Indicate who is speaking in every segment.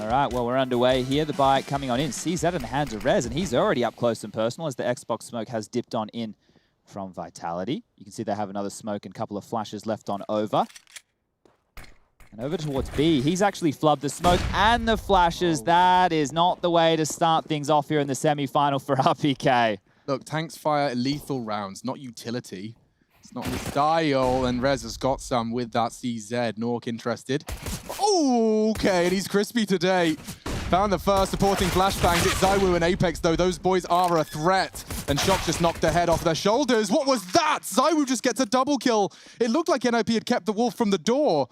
Speaker 1: All right, well, we're underway here. The buy coming on in. CZ in the hands of Rez, and he's already up close and personal as the Xbox smoke has dipped on in from Vitality. You can see they have another smoke and a couple of flashes left on over. And over towards B, he's actually flubbed the smoke and the flashes. That is not the way to start things off here in the semi-final for RPK.
Speaker 2: Look, tanks fire lethal rounds, not utility. It's not his style, and Rez has got some with that CZ. Nork interested. Oh, okay, and he's crispy today. Found the first supporting flashbangs. It's Zywoo and Apex, though. Those boys are a threat. And Shock just knocked their head off their shoulders. What was that? Zywoo just gets a double kill. It looked like NIP had kept the Wolf from the door.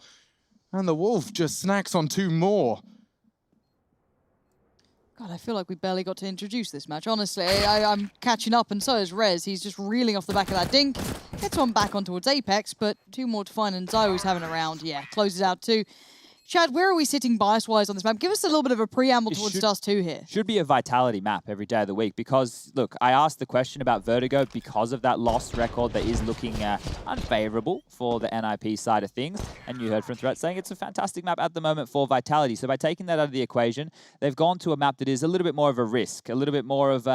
Speaker 2: And the Wolf just snacks on 2 more.
Speaker 3: God, I feel like we barely got to introduce this match. Honestly, I'm catching up, and so is Rez. He's just reeling off the back of that dink. Gets one back on towards Apex, but 2 more to find, and Zywoo's having a round. Yeah, closes out 2. Chad, where are we sitting bias-wise on this map? Give us a little bit of a preamble towards Dust2 here.
Speaker 1: Should be a Vitality map every day of the week because, look, I asked the question about Vertigo because of that lost record that is looking unfavorable for the NIP side of things. And you heard from Threat saying it's a fantastic map at the moment for Vitality. So by taking that out of the equation, they've gone to a map that is a little bit more of a risk, a little bit more of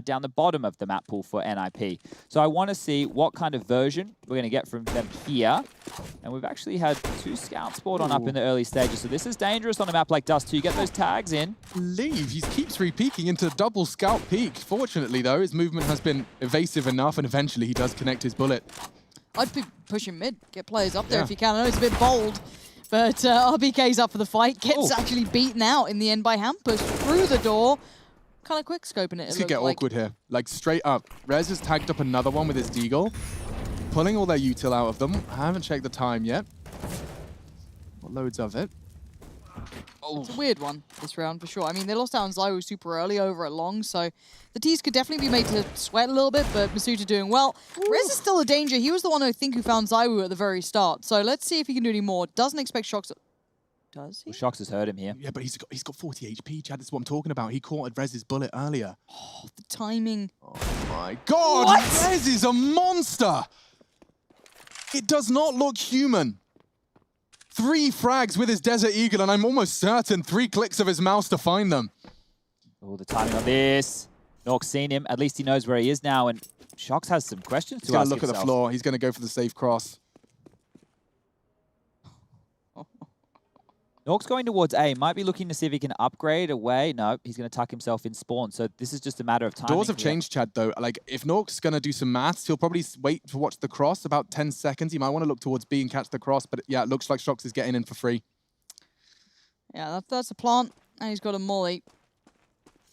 Speaker 1: down the bottom of the map pool for NIP. So I want to see what kind of version we're going to get from them here. And we've actually had 2 scouts spawned on up in the early stages. So this is dangerous on a map like Dust2. You get those tags in.
Speaker 2: He keeps re-peeking into double scout peak. Fortunately, though, his movement has been evasive enough, and eventually he does connect his bullet.
Speaker 3: I'd be pushing mid, get players up there if you can. I know it's a bit bold, but RBK's up for the fight. Gets actually beaten out in the end by Hampus through the door. Kind of quick scoping it.
Speaker 2: This could get awkward here. Like, straight up. Rez has tagged up another one with his Deagle, pulling all their util out of them. I haven't checked the time yet. Got loads of it.
Speaker 3: It's a weird one this round for sure. I mean, they lost out on Zywoo super early over at long, so the T's could definitely be made to sweat a little bit, but Masuta doing well. Rez is still a danger. He was the one I think who found Zywoo at the very start, so let's see if he can do any more. Doesn't expect Shocks. Does he?
Speaker 1: Well, Shocks has hurt him here.
Speaker 2: Yeah, but he's got 40 HP, Chad. That's what I'm talking about. He caught Rez's bullet earlier.
Speaker 3: Oh, the timing.
Speaker 2: Oh my God!
Speaker 3: What?
Speaker 2: Rez is a monster! It does not look human. 3 frags with his Desert Eagle, and I'm almost certain 3 clicks of his mouse to find them.
Speaker 1: Oh, the timing on this. Nork's seen him. At least he knows where he is now, and Shocks has some questions to ask
Speaker 2: He's going to look
Speaker 1: himself.
Speaker 2: at the floor. He's going to go for the safe cross.
Speaker 1: Nork's going towards A. Might be looking to see if he can upgrade away. No, he's going to tuck himself in spawn. So this is just a matter of time.
Speaker 2: Doors have changed, Chad, though. Like, if Nork's going to do some maths, he'll probably wait to watch the cross about 10 seconds. He might want to look towards B and catch the cross. But yeah, it looks like Shocks is getting in for free.
Speaker 3: Yeah, that's a plant. And he's got a molly.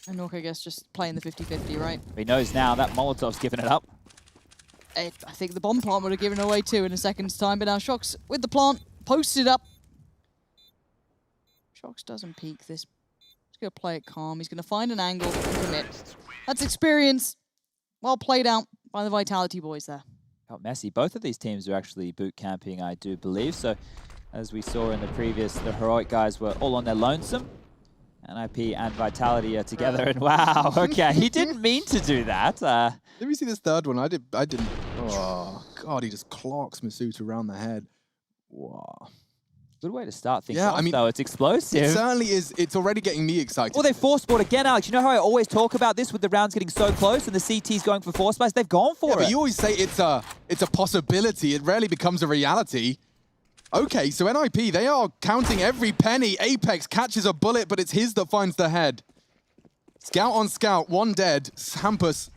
Speaker 3: And Nork, I guess, just playing the 50-50, right?
Speaker 1: He knows now that Molotov's giving it up.
Speaker 3: I think the bomb plant would have given it away too in a second's time. But now Shocks with the plant, posted up. Shocks doesn't peek this. He's going to play it calm. He's going to find an angle and commit. That's experience. Well played out by the Vitality boys there.
Speaker 1: Got messy. Both of these teams are actually boot camping, I do believe. So as we saw in the previous, the Heroic guys were all on their lonesome. NIP and Vitality are together, and wow, okay, he didn't mean to do that.
Speaker 2: Let me see this third one. I didn't. Oh, God, he just clocks Masuta around the head. Wow.
Speaker 1: Good way to start things off, though. It's explosive.
Speaker 2: It certainly is. It's already getting me excited.
Speaker 1: Well, they force sport again, Alex. You know how I always talk about this with the rounds getting so close and the CT's going for force space? They've gone for it.
Speaker 2: But you always say it's a possibility. It rarely becomes a reality. Okay, so NIP, they are counting every penny. Apex catches a bullet, but it's his that finds the head. Scout on scout, 1 dead. Hampus.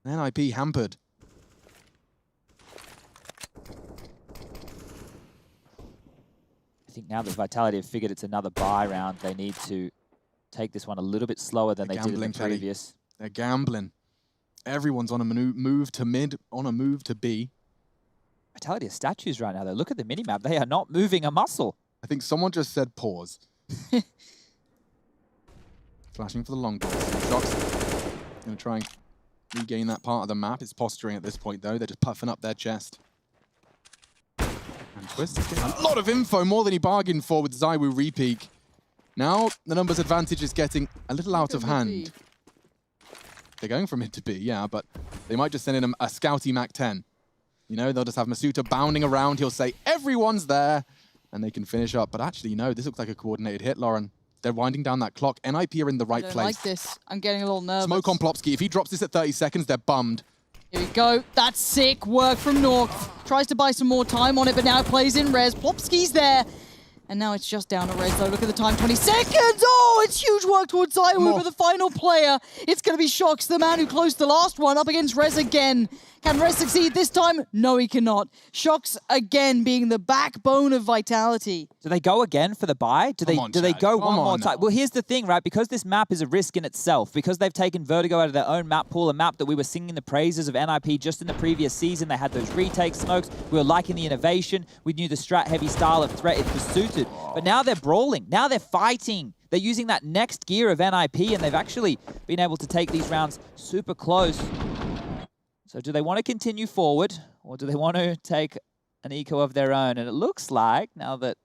Speaker 2: NIP hampered.
Speaker 1: I think now that Vitality have figured it's another buy round, they need to take this one a little bit slower than they did in the previous.
Speaker 2: They're gambling. Everyone's on a move to mid, on a move to B.
Speaker 1: Vitality are statues right now, though. Look at the minimap. They are not moving a muscle.
Speaker 2: I think someone just said pause. Flashing for the long ball. Shocks. Going to try and regain that part of the map. It's posturing at this point, though. They're just puffing up their chest. And Twist is getting a lot of info, more than he bargained for with Zywoo repeak. Now, the numbers advantage is getting a little out of hand. They're going from mid to B, yeah, but they might just send in a scouty Mac 10. You know, they'll just have Masuta bounding around. He'll say, everyone's there. and they can finish up. But actually, no, this looks like a coordinated hit, Lauren. They're winding down that clock. NIP are in the right
Speaker 3: I don't
Speaker 2: place.
Speaker 3: like this. I'm getting a little nervous.
Speaker 2: Smoke on Plopsky. If he drops this at 30 seconds, they're bummed.
Speaker 3: Here we go. That's sick work from Nork. Tries to buy some more time on it, but now it plays in res. Plopsky's there. And now it's just down to res, though. Look at the time, 20 seconds. Oh, it's huge work towards Zywoo for the final player. It's going to be Shox, the man who closed the last one, up against Rez again. Can Rez succeed this time? No, he cannot. Shox again being the backbone of Vitality.
Speaker 1: Do they go again for the buy? Do they go one more time? Well, here's the thing, right? Because this map is a risk in itself, because they've taken Vertigo out of their own map pool, a map that we were singing the praises of NIP just in the previous season. They had those retake smokes. We were liking the innovation. We knew the strat-heavy style of threat it was suited. But now they're brawling. Now they're fighting. They're using that next gear of NIP, and they've actually been able to take these rounds super close. So do they want to continue forward, or do they want to take an eco of their own? And it looks like, now that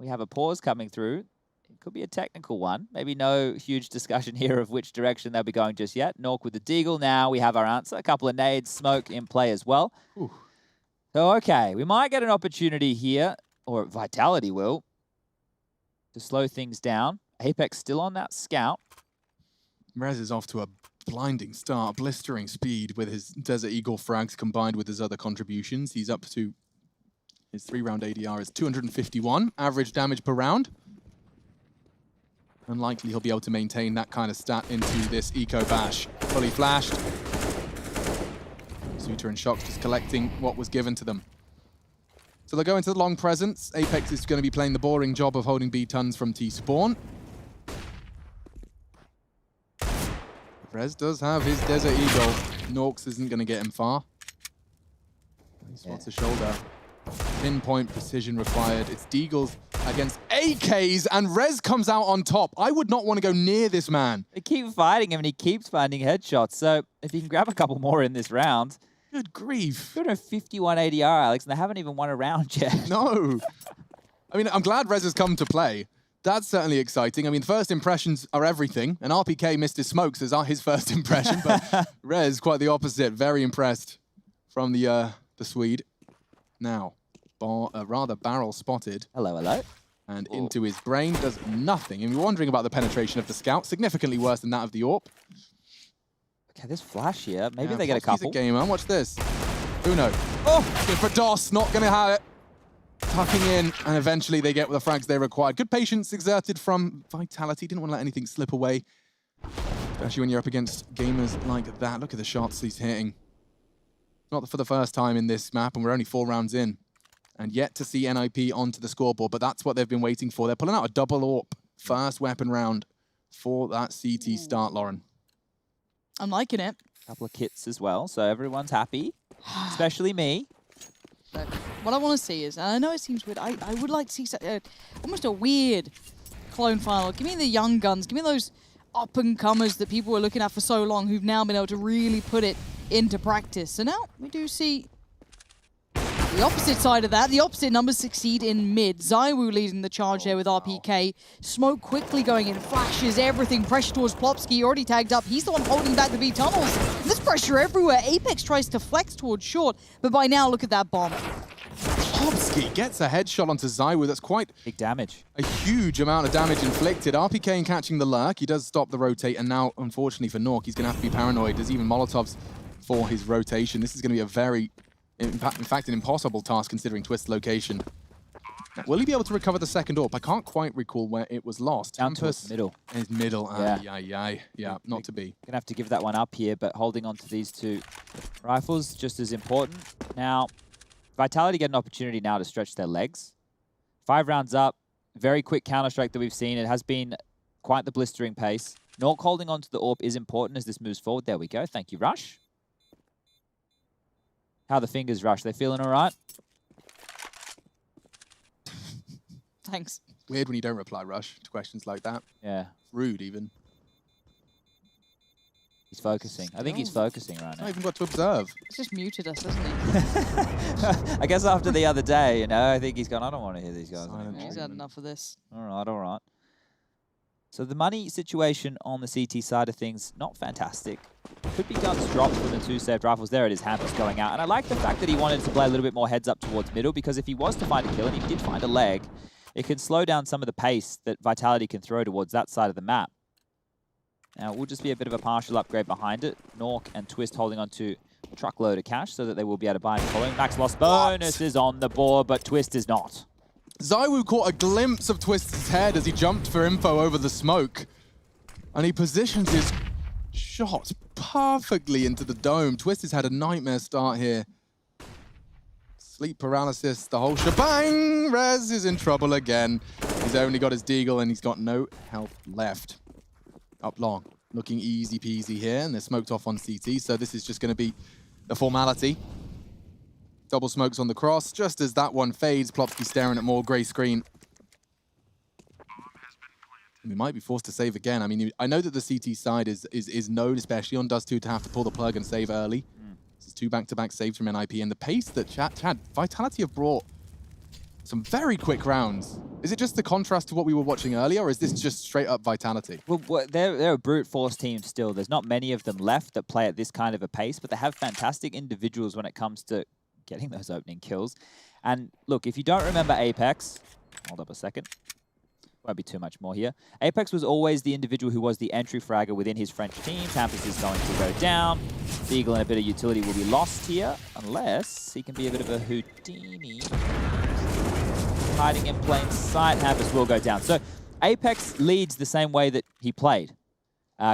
Speaker 1: we have a pause coming through, it could be a technical one. Maybe no huge discussion here of which direction they'll be going just yet. Nork with the Deagle. Now we have our answer. A couple of nades, smoke in play as well.
Speaker 2: Ooh.
Speaker 1: So, okay, we might get an opportunity here, or Vitality will, to slow things down. Apex still on that scout.
Speaker 2: Rez is off to a blinding start, blistering speed with his Desert Eagle frags combined with his other contributions. He's up to his 3-round ADR is 251, average damage per round. Unlikely he'll be able to maintain that kind of stat into this Eco Bash. Fully flashed. Suitor and Shox just collecting what was given to them. So they'll go into the long presence. Apex is going to be playing the boring job of holding B-tons from T-spawn. Rez does have his Desert Eagle. Norks isn't going to get him far. He spots a shoulder. Pinpoint precision required. It's Deagles against AKs, and Rez comes out on top. I would not want to go near this man.
Speaker 1: They keep fighting him, and he keeps finding headshots. So if he can grab a couple more in this round...
Speaker 2: Good grief.
Speaker 1: 251 ADR, Alex, and they haven't even won a round yet.
Speaker 2: No. I mean, I'm glad Rez has come to play. That's certainly exciting. I mean, first impressions are everything, and RPK missed his smokes as his first impression, but Rez, quite the opposite. Very impressed from the Swede. Now, rather barrel spotted.
Speaker 1: Hello, hello.
Speaker 2: And into his brain, does nothing. And you're wondering about the penetration of the scout, significantly worse than that of the AWP.
Speaker 1: Okay, there's flash here. Maybe they get a couple.
Speaker 2: He's a gamer. Watch this. Uno. Oh, good for DOS. Not going to have it. Tucking in, and eventually they get the frags they required. Good patience exerted from Vitality. Didn't want to let anything slip away, especially when you're up against gamers like that. Look at the shots he's hitting. Not for the first time in this map, and we're only 4 rounds in. And yet to see NIP onto the scoreboard, but that's what they've been waiting for. They're pulling out a double AWP first weapon round for that CT start, Lauren.
Speaker 3: I'm liking it.
Speaker 1: Couple of kits as well, so everyone's happy, especially me.
Speaker 3: But what I want to see is, and I know it seems weird, I would like to see almost a weird Cologne final. Give me the young guns. Give me those up-and-comers that people were looking at for so long who've now been able to really put it into practice. So now we do see the opposite side of that. The opposite numbers succeed in mid. Zywoo leading the charge there with RPK. Smoke quickly going in, flashes everything. Pressure towards Plopsky, already tagged up. He's the one holding back the B tunnels. There's pressure everywhere. Apex tries to flex towards short, but by now, look at that bomb.
Speaker 2: Plopsky gets a headshot onto Zywoo. That's quite
Speaker 1: big damage.
Speaker 2: A huge amount of damage inflicted. RPK catching the lurk. He does stop the rotate, and now, unfortunately for Nork, he's going to have to be paranoid. There's even Molotovs for his rotation. This is going to be a very... In fact, an impossible task considering Twist's location. Now, will he be able to recover the second AWP? I can't quite recall where it was lost.
Speaker 1: Down towards middle.
Speaker 2: His middle. Yeah, not to be.
Speaker 1: Gonna have to give that one up here, but holding on to these 2 rifles just as important. Now, Vitality get an opportunity now to stretch their legs. 5 rounds up, very quick counter-strike that we've seen. It has been quite the blistering pace. Nork holding on to the AWP is important as this moves forward. There we go. Thank you, Rush. How the fingers, Rush? They feeling all right?
Speaker 3: Thanks.
Speaker 2: Weird when you don't reply, Rush, to questions like that.
Speaker 1: Yeah.
Speaker 2: Rude, even.
Speaker 1: He's focusing. I think he's focusing right now.
Speaker 2: Not even got to observe.
Speaker 3: He's just muted us, hasn't he?
Speaker 1: I guess after the other day, you know, I think he's gone, I don't want to hear these guys anymore.
Speaker 3: He's had enough of this.
Speaker 1: All right, all right. So the money situation on the CT side of things, not fantastic. Could be guns dropped from the 2 saved rifles. There it is, Hampus going out. And I like the fact that he wanted to play a little bit more heads up towards middle, because if he was to find a kill, and he did find a leg, it can slow down some of the pace that Vitality can throw towards that side of the map. Now, it will just be a bit of a partial upgrade behind it. Nork and Twist holding on to a truckload of cash so that they will be able to buy and follow. Max loss bonus is on the board, but Twist is not.
Speaker 2: ZywOo caught a glimpse of Twist's head as he jumped for info over the smoke. And he positions his shot perfectly into the dome. Twist has had a nightmare start here. Sleep paralysis, the whole shebang. Rez is in trouble again. He's only got his deagle and he's got no health left. Up long, looking easy peasy here, and they're smoked off on CT, so this is just going to be a formality. Double smokes on the cross, just as that one fades, Plopsky staring at more grey screen. We might be forced to save again. I mean, I know that the CT side is known, especially on Dust2, to have to pull the plug and save early. This is 2 back-to-back saves from NIP, and the pace that Chad, Vitality have brought some very quick rounds. Is it just the contrast to what we were watching earlier, or is this just straight up Vitality?
Speaker 1: Well, they're a brute force team still. There's not many of them left that play at this kind of a pace, but they have fantastic individuals when it comes to getting those opening kills. And look, if you don't remember Apex, hold up a second. Won't be too much more here. Apex was always the individual who was the entry fragger within his French team. Campus is going to go down. Deagle and a bit of utility will be lost here, unless he can be a bit of a Houdini. Hiding in plain sight, Hampus will go down. So Apex leads the same way that he played.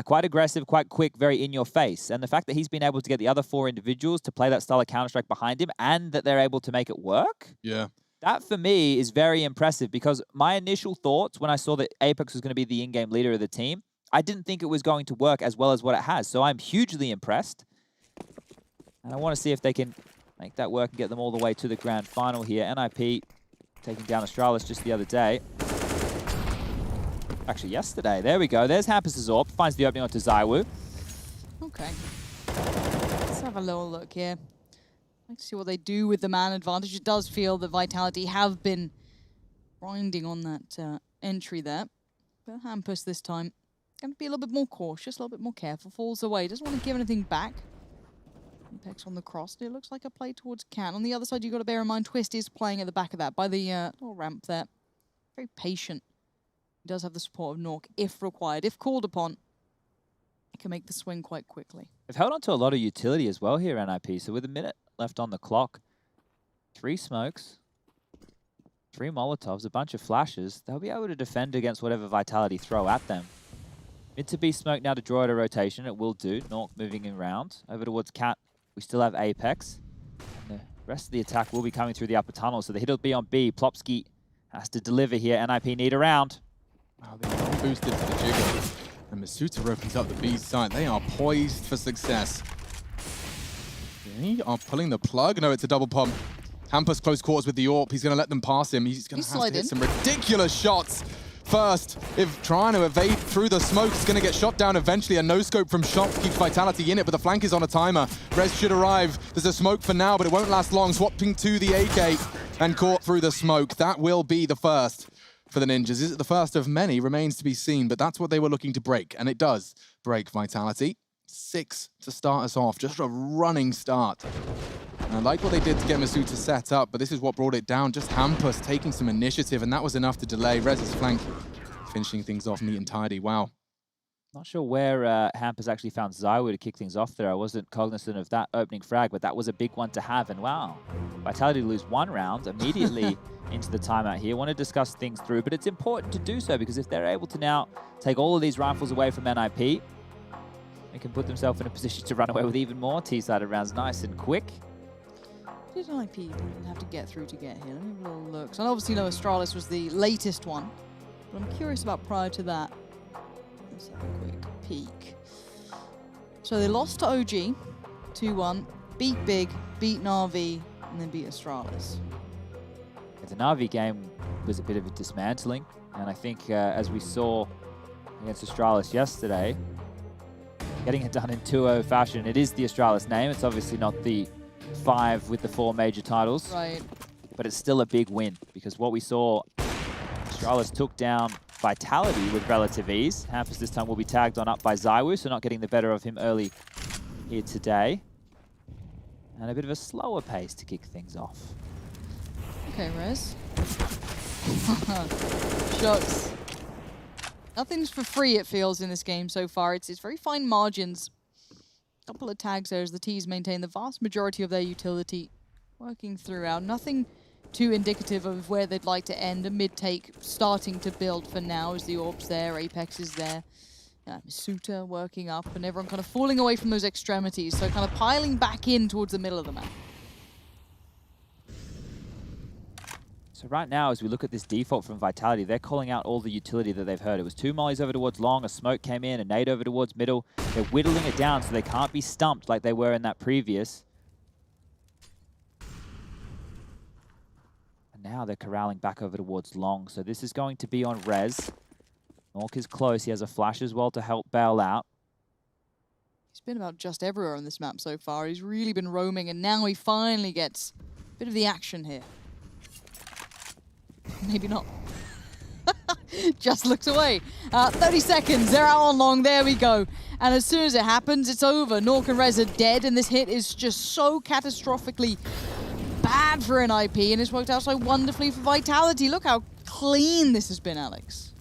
Speaker 1: Quite aggressive, quite quick, very in your face. And the fact that he's been able to get the other 4 individuals to play that style of Counter-Strike behind him and that they're able to make it work,
Speaker 2: yeah,
Speaker 1: that for me is very impressive, because my initial thoughts when I saw that Apex was going to be the in-game leader of the team, I didn't think it was going to work as well as what it has. So I'm hugely impressed. And I want to see if they can make that work and get them all the way to the grand final here. NIP taking down Astralis just the other day. Actually, yesterday. There we go. There's Hampus' AWP. Finds the opening onto ZywOo.
Speaker 3: Okay. Let's have a little look here. Let's see what they do with the man advantage. It does feel that Vitality have been grinding on that entry there. But Hampus this time going to be a little bit more cautious, a little bit more careful. Falls away. Doesn't want to give anything back. Apex on the cross. It looks like a play towards Can. On the other side, you've got to bear in mind, Twist is playing at the back of that by the little ramp there. Very patient. He does have the support of Nork if required. If called upon, he can make the swing quite quickly.
Speaker 1: They've held on to a lot of utility as well here, NIP. So with a minute left on the clock, 3 smokes, 3 Molotovs, a bunch of flashes. They'll be able to defend against whatever Vitality throw at them. Mid to be smoked now to draw out a rotation. It will do. Nork moving around. Over towards Cat. We still have Apex. And the rest of the attack will be coming through the upper tunnel, so the hit will be on B. Plopsky has to deliver here. NIP need a round.
Speaker 2: Wow, they are boosted to the jigger. And Masuta opens up the B side. They are poised for success. They are pulling the plug. No, it's a double pump. Hampus close quarters with the AWP. He's going to let them pass him. He's going to have to hit some ridiculous shots. First, if trying to evade through the smoke, is going to get shot down eventually. A no-scope from Shots keeps Vitality in it, but the flank is on a timer. Rez should arrive. There's a smoke for now, but it won't last long. Swapping to the AK and caught through the smoke. That will be the first for the Ninjas. Is it the first of many? Remains to be seen, but that's what they were looking to break, and it does break Vitality. 6 to start us off. Just a running start. And I like what they did to get Masuta set up, but this is what brought it down. Just Hampus taking some initiative, and that was enough to delay. Rez's flank finishing things off neat and tidy. Wow.
Speaker 1: Not sure where Hampus actually found ZywOo to kick things off there. I wasn't cognizant of that opening frag, but that was a big one to have. And wow, Vitality lose 1 round immediately into the timeout here. Want to discuss things through, but it's important to do so, because if they're able to now take all of these rifles away from NIP, they can put themselves in a position to run away with even more T-sided rounds nice and quick.
Speaker 3: Did NIP even have to get through to get here? Let me have a little look. So I obviously know Astralis was the latest one, but I'm curious about prior to that. Let's have a quick peek. So they lost to OG 2-1, beat Big, beat Na'Vi, and then beat Astralis.
Speaker 1: The Na'Vi game was a bit of a dismantling, and I think as we saw against Astralis yesterday, getting it done in 2-0 fashion. It is the Astralis name. It's obviously not the 5 with the 4 major titles.
Speaker 3: Right.
Speaker 1: But it's still a big win, because what we saw, Astralis took down Vitality with relative ease. Hampus this time will be tagged on up by ZywOo, so not getting the better of him early here today. And a bit of a slower pace to kick things off.
Speaker 3: Okay, Rez. Shots. Nothing's for free, it feels, in this game so far. It's very fine margins. Couple of tags there as the T's maintain the vast majority of their utility working throughout. Nothing too indicative of where they'd like to end. A mid-take starting to build for now as the Orb's there, Apex is there. Masuta working up and everyone kind of falling away from those extremities. So kind of piling back in towards the middle of the map.
Speaker 1: So right now, as we look at this default from Vitality, they're calling out all the utility that they've heard. It was 2 mollies over towards long, a smoke came in, a nade over towards middle. They're whittling it down so they can't be stumped like they were in that previous. And now they're corralling back over towards long. So this is going to be on Rez. Nork is close. He has a flash as well to help bail out.
Speaker 3: He's been about just everywhere on this map so far. He's really been roaming, and now he finally gets a bit of the action here. Maybe not. Just looks away. 30 seconds, they're out on long, there we go. And as soon as it happens, it's over. Nork and Rez are dead, and this hit is just so catastrophically bad for NIP, and it's worked out so wonderfully for Vitality. Look how clean this has been, Alex.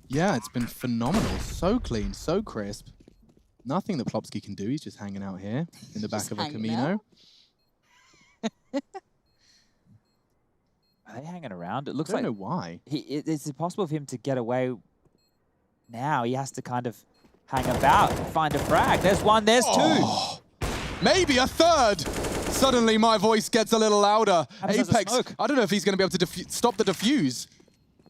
Speaker 2: Yeah, it's been phenomenal. So clean, so crisp. Nothing that Plopsky can do. He's just hanging out here in the back of a Camino.
Speaker 1: Are they hanging around? It looks
Speaker 2: I
Speaker 1: like...
Speaker 2: don't know why.
Speaker 1: It's impossible for him to get away now. He has to kind of hang about and find a frag. There's one, there's two.
Speaker 2: Maybe a third. Suddenly my voice gets a little louder. Apex, I don't know if he's going to be able to stop the defuse.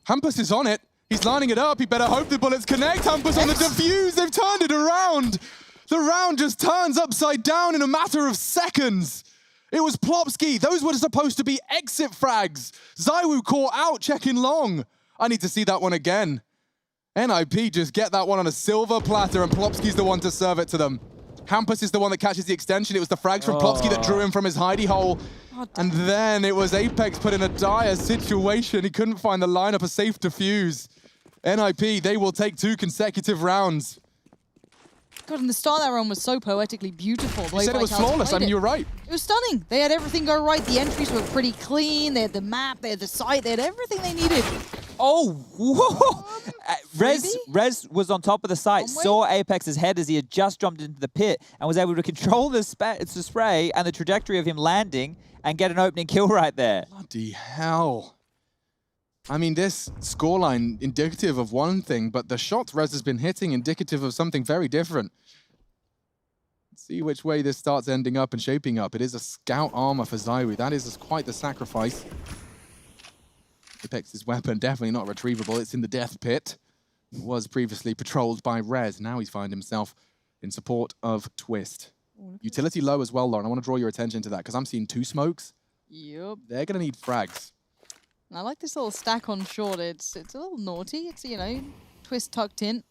Speaker 2: Hampus is on it. He's lining it up. He better hope the bullets connect. Hampus on the defuse. They've turned it around. The round just turns upside down in a matter of seconds. It was Plopsky. Those were supposed to be exit frags. Zywoo caught out, checking long. I need to see that one again. NIP just get that one on a silver platter, and Plopsky's the one to serve it to them. Hampus is the one that catches the extension. It was the frags from Plopsky that drew him from his hidey hole. And then it was Apex put in a dire situation. He couldn't find the lineup, a safe defuse. NIP, they will take 2 consecutive rounds.
Speaker 3: God, and the start of that run was so poetically beautiful.
Speaker 2: You said it was flawless. I mean, you're right.
Speaker 3: It was stunning. They had everything go right. The entries were pretty clean. They had the map. They had the site. They had everything they needed.
Speaker 1: Oh, whoa. Rez was on top of the site, saw Apex's head as he had just jumped into the pit and was able to control the spray and the trajectory of him landing and get an opening kill right there.
Speaker 2: Bloody hell. I mean, this scoreline indicative of one thing, but the shots Rez has been hitting indicative of something very different. Let's see which way this starts ending up and shaping up. It is a scout armor for Zywoo. That is quite the sacrifice. Apex's weapon, definitely not retrievable. It's in the death pit. It was previously patrolled by Rez. Now he's found himself in support of Twist. Utility low as well, Lauren. I want to draw your attention to that because I'm seeing 2 smokes.
Speaker 3: Yep.
Speaker 2: They're going to need frags.
Speaker 3: I like this little stack on short. It's a little naughty. It's, you know, Twist tucked in.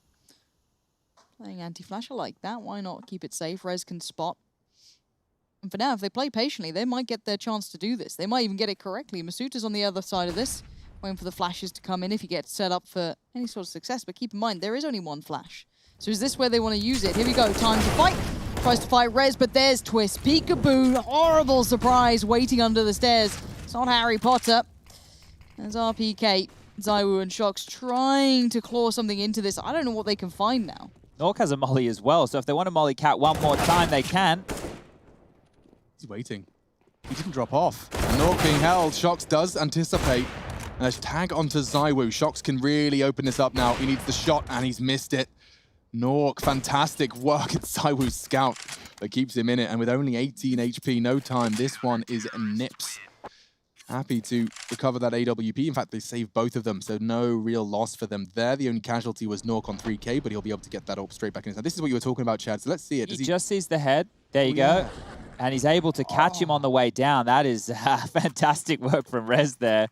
Speaker 3: Playing anti-flash, I like that. Why not keep it safe? Rez can spot. And for now, if they play patiently, they might get their chance to do this. They might even get it correctly. Masuta's on the other side of this, waiting for the flashes to come in if he gets set up for any sort of success. But keep in mind, there is only 1 flash. So is this where they want to use it? Here we go. Time to fight. Tries to fight Rez, but there's Twist. Peekaboo. Horrible surprise waiting under the stairs. It's not Harry Potter. There's RPK, Zywoo and Shox trying to claw something into this. I don't know what they can find now.
Speaker 1: Nork has a molly as well, so if they want to molly cat one more time, they can.
Speaker 2: He's waiting. He didn't drop off. And Nork being held, Shox does anticipate. And a tag onto Zywoo. Shox can really open this up now. He needs the shot, and he's missed it. Nork, fantastic work at Zywoo's scout, but keeps him in it. And with only 18 HP, no time, this one is nips. Happy to recover that AWP. In fact, they saved both of them, so no real loss for them there. The only casualty was Nork on 3K, but he'll be able to get that up straight back in his hand. This is what you were talking about, Chad, so let's see it.
Speaker 1: He just sees the head. There you go. And he's able to catch him on the way down. That is fantastic work from Rez there.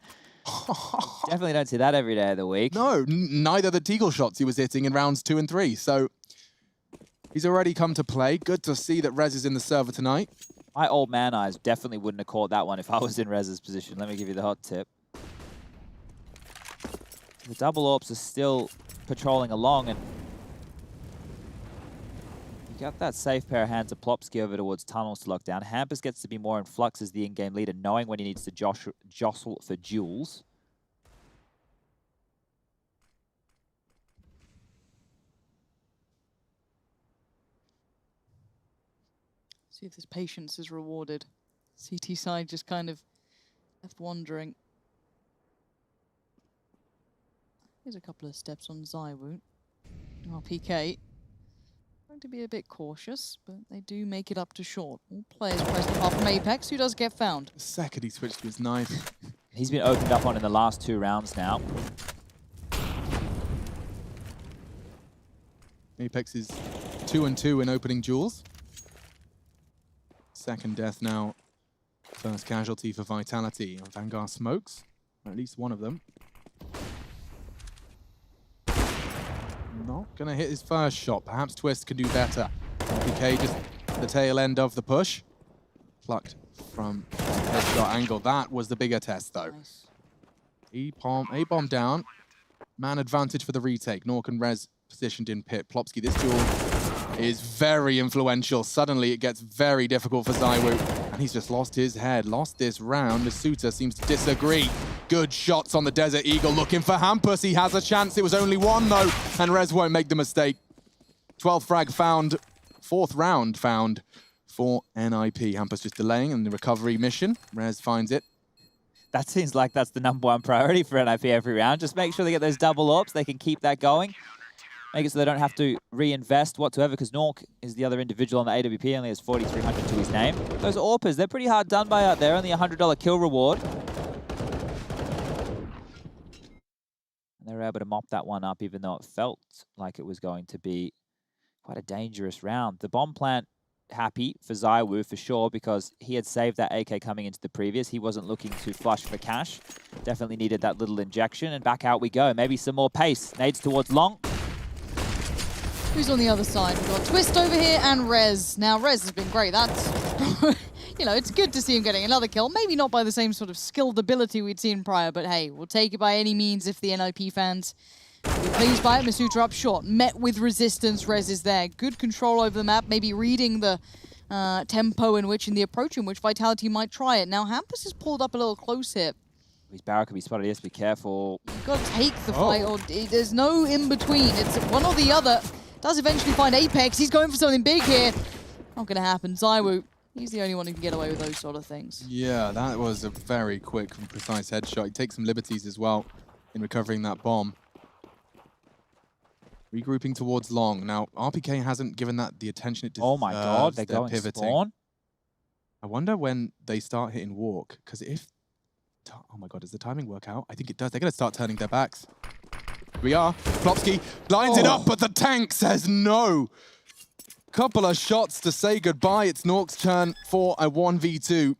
Speaker 1: Definitely don't see that every day of the week.
Speaker 2: No, neither the Teagle shots he was hitting in rounds 2 and 3, so he's already come to play. Good to see that Rez is in the server tonight.
Speaker 1: My old man eyes definitely wouldn't have caught that one if I was in Rez's position. Let me give you the hot tip. The double AWPs are still patrolling along, and you got that safe pair of hands of Plopsky over towards tunnels to lock down. Hampus gets to be more in flux as the in-game leader, knowing when he needs to jostle for duels.
Speaker 3: See if this patience is rewarded. CT side just kind of left wondering. Here's a couple of steps on ZywOo. RPK. Going to be a bit cautious, but they do make it up to short. All players present apart from Apex, who does get found.
Speaker 2: The second he switched to his knife.
Speaker 1: He's been opened up on in the last 2 rounds now.
Speaker 2: Apex is 2-2 in opening duels. Second death now. First casualty for Vitality. Vanguard smokes, or at least one of them. Not gonna hit his first shot. Perhaps Twist can do better. RPK just the tail end of the push. Plucked from headshot angle. That was the bigger test though.
Speaker 3: Nice.
Speaker 2: A-bomb down. Man advantage for the retake. Nork and Rez positioned in pit. Plopsky, this duel is very influential. Suddenly it gets very difficult for ZywOo. And he's just lost his head. Lost this round. Masuta seems to disagree. Good shots on the Desert Eagle. Looking for Hampus. He has a chance. It was only one though. And Rez won't make the mistake. 12th frag found. 4th round found for NIP. Hampus just delaying in the recovery mission. Rez finds it.
Speaker 1: That seems like that's the #1 priority for NIP every round. Just make sure they get those double AWPs. They can keep that going. Make it so they don't have to reinvest whatsoever, because Nork is the other individual on the AWP, only has 4,300 to his name. Those AWPers, they're pretty hard done by out there, only $100 kill reward. And they were able to mop that one up, even though it felt like it was going to be quite a dangerous round. The bomb plant, happy for ZywOo for sure, because he had saved that AK coming into the previous. He wasn't looking to flush for cash. Definitely needed that little injection, and back out we go. Maybe some more pace. Nades towards long.
Speaker 3: Who's on the other side? We've got Twist over here and Rez. Now, Rez has been great. That's, you know, it's good to see him getting another kill. Maybe not by the same sort of skilled ability we'd seen prior, but hey, we'll take it by any means if the NIP fans will be pleased by it. Masuta up short, met with resistance. Rez is there. Good control over the map, maybe reading the tempo in which and the approach in which Vitality might try it. Now, Hampus is pulled up a little close here.
Speaker 1: His barrel could be spotted. Yes, be careful.
Speaker 3: You've got to take the fight, or there's no in-between. It's one or the other. Does eventually find Apex. He's going for something big here. Not going to happen. ZywOo, he's the only one who can get away with those sort of things.
Speaker 2: Yeah, that was a very quick and precise headshot. He takes some liberties as well in recovering that bomb. Regrouping towards long. Now, RPK hasn't given that the attention it deserves.
Speaker 1: Oh my god, they're going
Speaker 2: pivoting.
Speaker 1: spawn.
Speaker 2: I wonder when they start hitting walk, because if... Oh my god, does the timing work out? I think it does. They're going to start turning their backs. We are. Plopsky blinds it up, but the tank says no. Couple of shots to say goodbye. It's Nork's turn for a 1v2.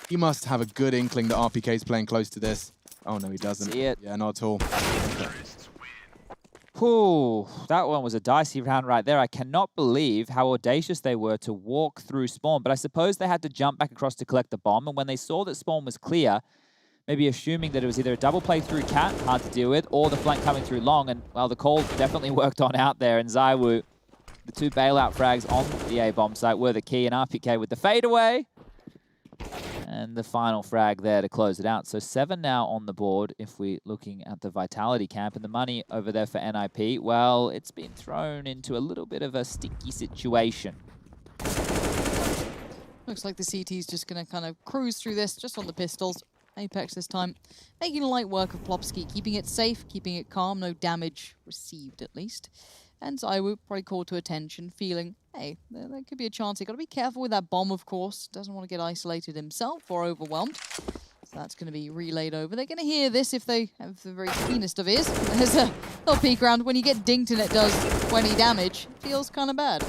Speaker 2: He must have a good inkling that RPK is playing close to this. Oh, no, he doesn't.
Speaker 1: See it.
Speaker 2: Yeah, not at all.
Speaker 1: Ooh, that one was a dicey round right there. I cannot believe how audacious they were to walk through spawn, but I suppose they had to jump back across to collect the bomb, and when they saw that spawn was clear, maybe assuming that it was either a double play through Cat, hard to deal with, or the flank coming through long, and well, the call definitely worked on out there, and ZywOo, the 2 bailout frags on the A-bomb site were the key, and RPK with the fadeaway, and the final frag there to close it out. So 7 now on the board if we're looking at the Vitality camp, and the money over there for NIP, well, it's been thrown into a little bit of a sticky situation.
Speaker 3: Looks like the CT's just going to kind of cruise through this just on the pistols. Apex this time, making light work of Plopsky, keeping it safe, keeping it calm, no damage received at least. And ZywOo probably called to attention, feeling, hey, there could be a chance. He got to be careful with that bomb, of course. Doesn't want to get isolated himself or overwhelmed. So that's going to be relayed over. They're going to hear this if they have the very keenest of ears. There's a little peek around. When you get dinked and it does 20 damage, it feels kind of bad.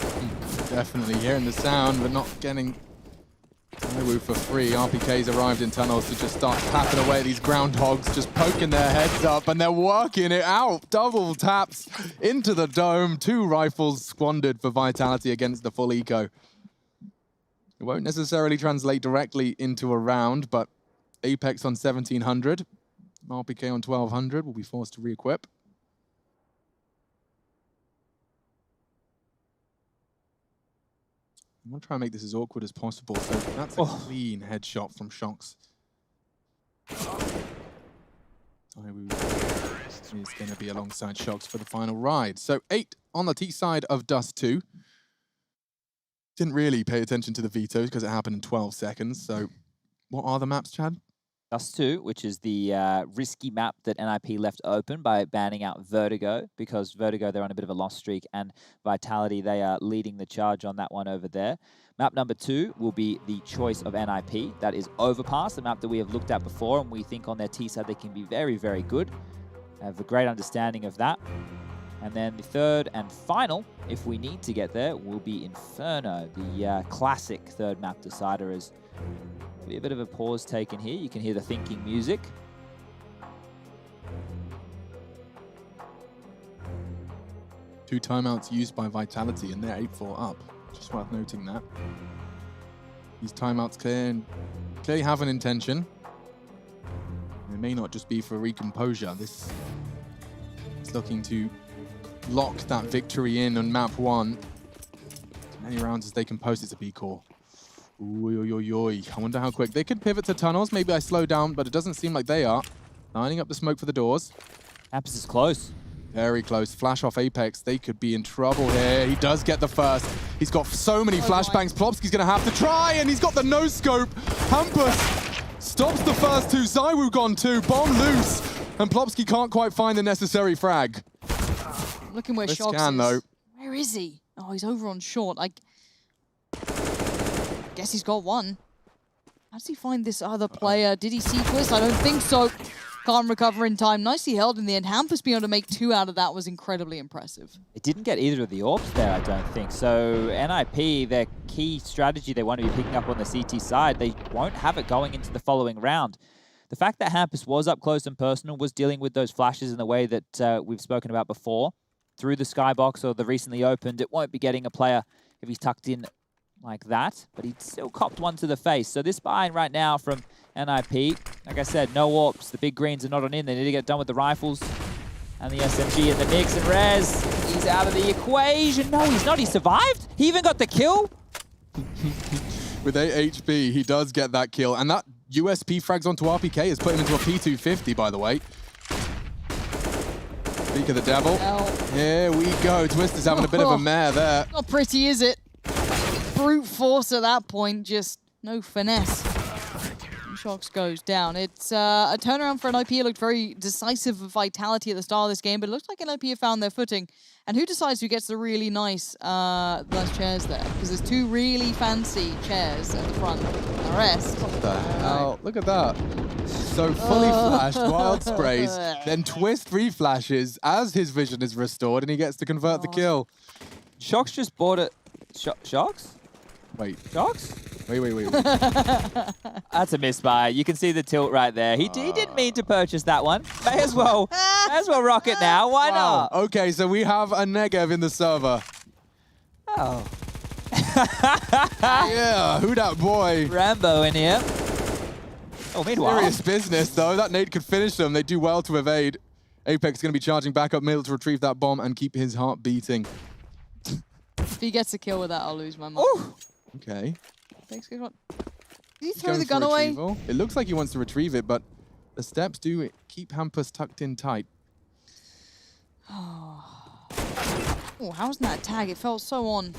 Speaker 2: Definitely hearing the sound, but not getting ZywOo for free. RPK's arrived in tunnels to just start tapping away these groundhogs, just poking their heads up, and they're working it out. Double taps into the dome. 2 rifles squandered for Vitality against the full eco. It won't necessarily translate directly into a round, but Apex on 1,700, RPK on 1,200 will be forced to re-equip. I'm going to try and make this as awkward as possible. So that's a clean headshot from Shox. ZywOo is going to be alongside Shox for the final ride. So 8 on the T side of Dust2. Didn't really pay attention to the vetoes because it happened in 12 seconds. So what are the maps, Chad?
Speaker 1: Dust2, which is the risky map that NIP left open by banning out Vertigo, because Vertigo, they're on a bit of a loss streak, and Vitality, they are leading the charge on that one over there. Map number 2 will be the choice of NIP. That is Overpass, a map that we have looked at before, and we think on their T side they can be very, very good. I have a great understanding of that. And then the third and final, if we need to get there, will be Inferno, the classic third map decider. As be a bit of a pause taken here. You can hear the thinking music.
Speaker 2: Two timeouts used by Vitality, and they're 8-4 up. Just worth noting that. These timeouts clearly have an intention. It may not just be for recomposure. This is looking to lock that victory in on map 1. As many rounds as they can post. It's a B-core. I wonder how quick. They could pivot to tunnels. Maybe I slow down, but it doesn't seem like they are. Lining up the smoke for the doors.
Speaker 1: Hampus is close.
Speaker 2: Very close. Flash off Apex. They could be in trouble here. He does get the first. He's got so many flashbangs. Plopski's going to have to try, and he's got the no-scope. Hampus stops the first two. Zywoo gone too. Bomb loose. And Plopski can't quite find the necessary frag.
Speaker 3: Looking where Shox is. Though. Where is he? Oh, he's over on short. I guess he's got one. How does he find this other player? Did he see Twist? I don't think so. Can't recover in time. Nicely held in the end. Hampus being able to make 2 out of that was incredibly impressive.
Speaker 1: It didn't get either of the orbs there, I don't think. So NIP, their key strategy they want to be picking up on the CT side, they won't have it going into the following round. The fact that Hampus was up close and personal, was dealing with those flashes in the way that we've spoken about before, through the skybox or the recently opened, it won't be getting a player if he's tucked in like that, but he still copped one to the face. So this buy right now from NIP, like I said, no warps. The big greens are not on in. They need to get done with the rifles and the SMG in the mix. And Rez, he's out of the equation. No, he's not. He survived. He even got the kill.
Speaker 2: With 8 HP, he does get that kill. And that USP frags onto RPK has put him into a P250, by the way. Speak of the devil. Here we go. Twist is having a bit of a mare there.
Speaker 3: Not pretty, is it? Brute force at that point, just no finesse. And Shox goes down. It's a turnaround for NIP. It looked very decisive of Vitality at the start of this game, but it looks like NIP have found their footing. And who decides who gets the really nice chairs there? Because there's 2 really fancy chairs at the front. The rest.
Speaker 2: What the hell? Look at that. So fully flashed, wild sprays, then Twist reflashes as his vision is restored, and he gets to convert the kill.
Speaker 1: Shox just bought it. Shox?
Speaker 2: Wait.
Speaker 1: Shox?
Speaker 2: Wait.
Speaker 1: That's a misbuy. You can see the tilt right there. He didn't mean to purchase that one. May as well rock it now. Why not?
Speaker 2: Okay, so we have a Negev in the server.
Speaker 1: Oh.
Speaker 2: Yeah, who that boy?
Speaker 1: Rambo in here. Oh, meanwhile.
Speaker 2: Serious business, though. That nade could finish them. They do well to evade. Apex is going to be charging back up middle to retrieve that bomb and keep his heart beating.
Speaker 3: If he gets a kill with that, I'll lose my mind.
Speaker 1: Ooh.
Speaker 2: Okay.
Speaker 3: Did he throw the gun away?
Speaker 2: It looks like he wants to retrieve it, but the steps do keep Hampus tucked in tight.
Speaker 3: Oh, how wasn't that a tag? It felt so on.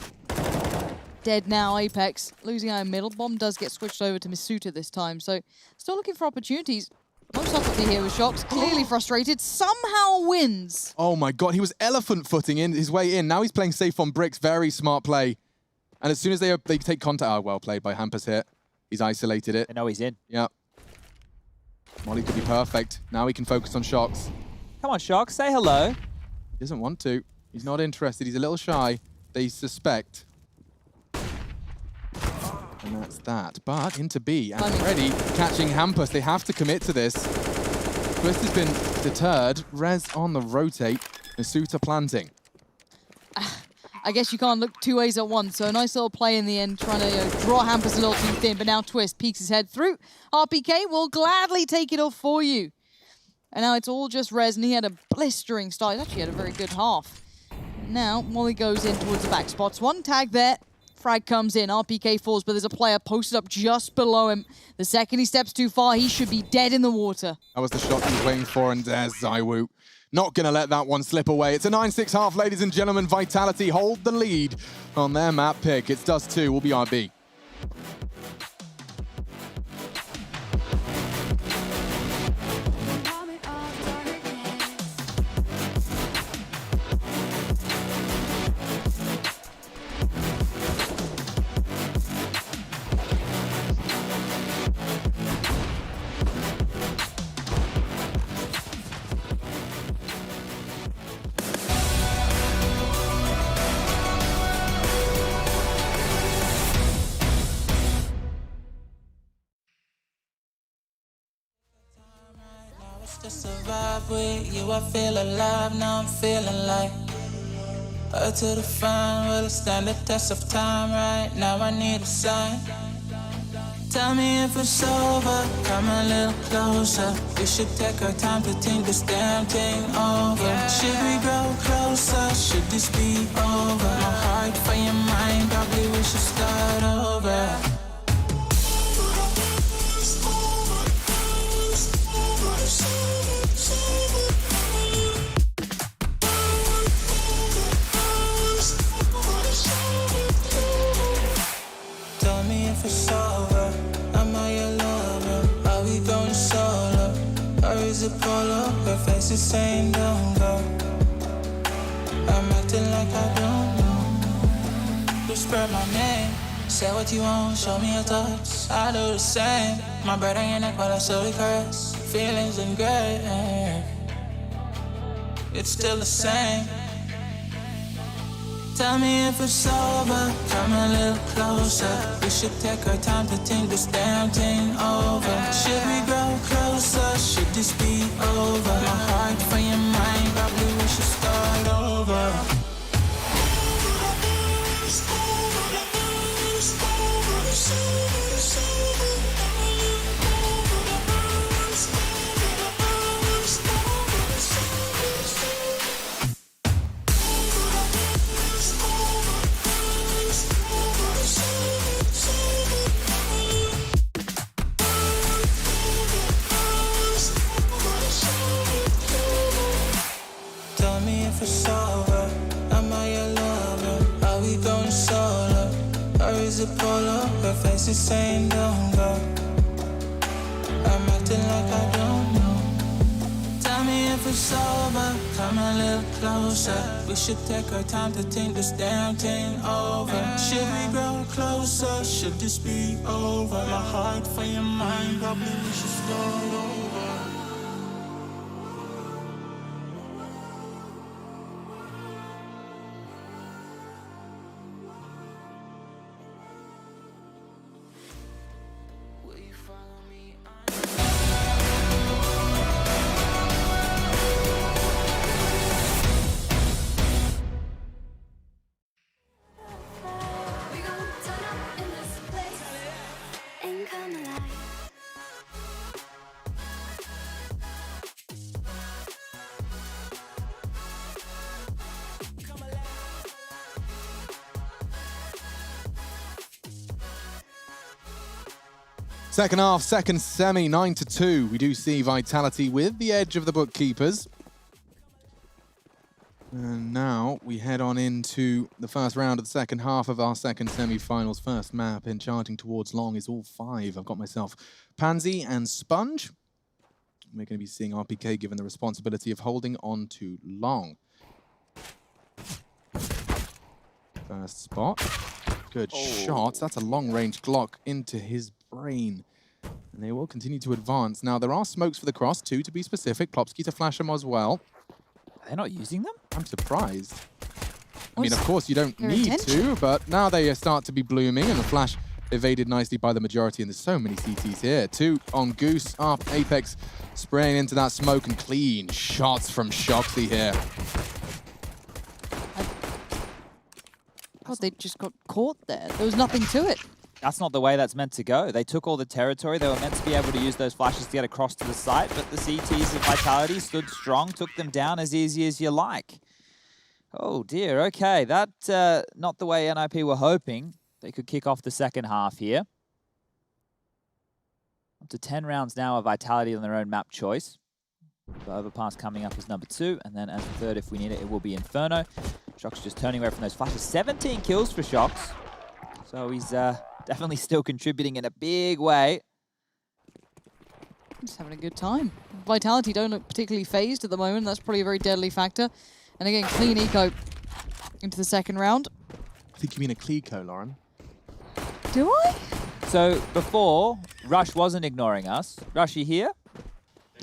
Speaker 3: Dead now, Apex. Losing our middle. Bomb does get switched over to Misuta this time, so still looking for opportunities. No subtlety here with Shox. Clearly frustrated. Somehow wins.
Speaker 2: Oh my god, he was elephant footing in his way in. Now he's playing safe on bricks. Very smart play. And as soon as they take contact, well played by Hampus here. He's isolated it.
Speaker 1: I know he's in.
Speaker 2: Yeah. Molly could be perfect. Now he can focus on Shox.
Speaker 1: Come on, Shox, say hello.
Speaker 2: He doesn't want to. He's not interested. He's a little shy. They suspect. And that's that. But into B. And already catching Hampus. They have to commit to this. Twist has been deterred. Rez on the rotate. Misuta planting.
Speaker 3: I guess you can't look 2 ways at once, so a nice little play in the end, trying to draw Hampus a little too thin, but now Twist peeks his head through. RPK will gladly take it off for you. And now it's all just Rez, and he had a blistering start. He actually had a very good half. And now Molly goes in towards the back spots. 1 tag there. Frag comes in, RPK falls, but there's a player posted up just below him. The second he steps too far, he should be dead in the water.
Speaker 2: That was the shot he was waiting for, and there's Zywoo. Not going to let that one slip away. It's a 9-6 half, ladies and gentlemen. Vitality hold the lead on their map pick. It's Dust2 will be RB.
Speaker 4: To survive with you, I feel alive, now I'm feeling like up to the fine, will it stand the test of time? Right now I need a sign. Tell me if it's over, come a little closer. We should take our time to think this damn thing over. Should we grow closer, should this be over? My heart for your mind, probably we should start over. Tell me if it's over, am I your lover? Are we going solo, or is it polo? Her face is saying don't go. I'm acting like I don't know. Whisper my name, say what you want, show me your thoughts. I do the same, my breath on your neck while I slowly caress. Feelings in gray, it's still the same. Tell me if it's over, come a little closer. We should take our time to think this damn thing over. Should we grow closer, should this be over? My heart for your mind, probably we should start over. Tell me if it's over, am I your lover? Are we going solo, or is it polo? Her face is saying don't go. I'm acting like I don't know. Tell me if it's over, come a little closer. We should take our time to think this damn thing over. Should we grow closer, should this be over? My heart for your mind, probably we should start over.
Speaker 2: Second half, second semi, 9-2. We do see Vitality with the edge of the bookkeepers. And now we head on into the first round of the second half of our second semi-finals. First map in charging towards long is all 5. I've got myself Pansy and Sponge. We're going to be seeing RPK given the responsibility of holding on to long. First spot. Good shot. That's a long-range Glock into his brain. And they will continue to advance. Now, there are smokes for the cross, too, to be specific. Klopsky to flash them as well.
Speaker 1: They're not using them?
Speaker 2: I'm surprised. I mean, of course, you don't need to, but now they start to be blooming, and the flash evaded nicely by the majority, and there's so many CTs here. 2 on Goose, up Apex, spraying into that smoke, and clean shots from Shoxy here.
Speaker 3: God, they just got caught there. There was nothing to it.
Speaker 1: That's not the way that's meant to go. They took all the territory. They were meant to be able to use those flashes to get across to the site, but the CTs of Vitality stood strong, took them down as easy as you like. Oh dear, okay. That's not the way NIP were hoping. They could kick off the second half here. Up to 10 rounds now of Vitality on their own map choice. The overpass coming up as number 2, and then as the third, if we need it, it will be Inferno. Shox just turning away from those flashes. 17 kills for Shox. So he's definitely still contributing in a big way.
Speaker 3: Just having a good time. Vitality don't look particularly phased at the moment. That's probably a very deadly factor. And again, clean eco into the second round.
Speaker 2: I think you mean a Clico, Lauren.
Speaker 3: Do I?
Speaker 1: So before, Rush wasn't ignoring us. Rush, you here?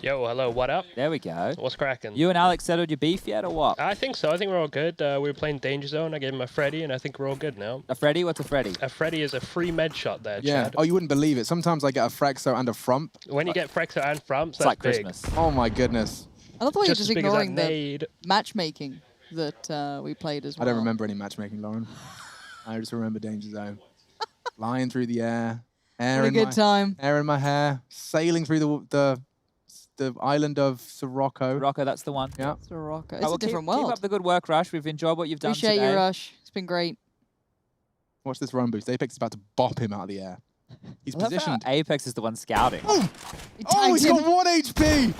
Speaker 5: Yo, hello, what up?
Speaker 1: There we go.
Speaker 5: What's cracking?
Speaker 1: You and Alex settled your beef yet, or what?
Speaker 5: I think so. I think we're all good. We were playing Danger Zone. I gave him a Freddy, and I think we're all good now.
Speaker 1: A Freddy? What's a Freddy?
Speaker 5: A Freddy is a free med shot there,
Speaker 2: Yeah.
Speaker 5: Chad.
Speaker 2: Oh, you wouldn't believe it. Sometimes I get a Frexo and a Frump.
Speaker 5: When you get Frexo and Frumps,
Speaker 1: It's
Speaker 5: that's
Speaker 1: like
Speaker 5: big.
Speaker 1: Christmas.
Speaker 2: Oh my goodness.
Speaker 3: I love the way you're
Speaker 5: Just
Speaker 3: just
Speaker 5: as big as that
Speaker 3: ignoring the
Speaker 5: nade.
Speaker 3: matchmaking that we played as
Speaker 2: I
Speaker 3: well.
Speaker 2: don't remember any matchmaking, Lauren. I just remember Danger Zone. Flying through the air. Hair
Speaker 3: Had a
Speaker 2: in
Speaker 3: good
Speaker 2: my
Speaker 3: time.
Speaker 2: hair in my hair. Sailing through the island of Sirocco.
Speaker 1: Rocco, that's the one.
Speaker 2: Yeah.
Speaker 3: It's a rocker.
Speaker 1: Oh,
Speaker 3: It's
Speaker 1: well,
Speaker 3: a different
Speaker 1: keep
Speaker 3: world.
Speaker 1: up the good work, Rush. We've enjoyed what you've done
Speaker 3: Appreciate
Speaker 1: today.
Speaker 3: you, Rush. It's been great.
Speaker 2: Watch this run boost. Apex is about to bop him out of the air. He's
Speaker 1: I love how
Speaker 2: positioned.
Speaker 1: Apex is the one scouting.
Speaker 3: He
Speaker 2: Oh,
Speaker 3: tagged
Speaker 2: he's
Speaker 3: him.
Speaker 2: got 1 HP! And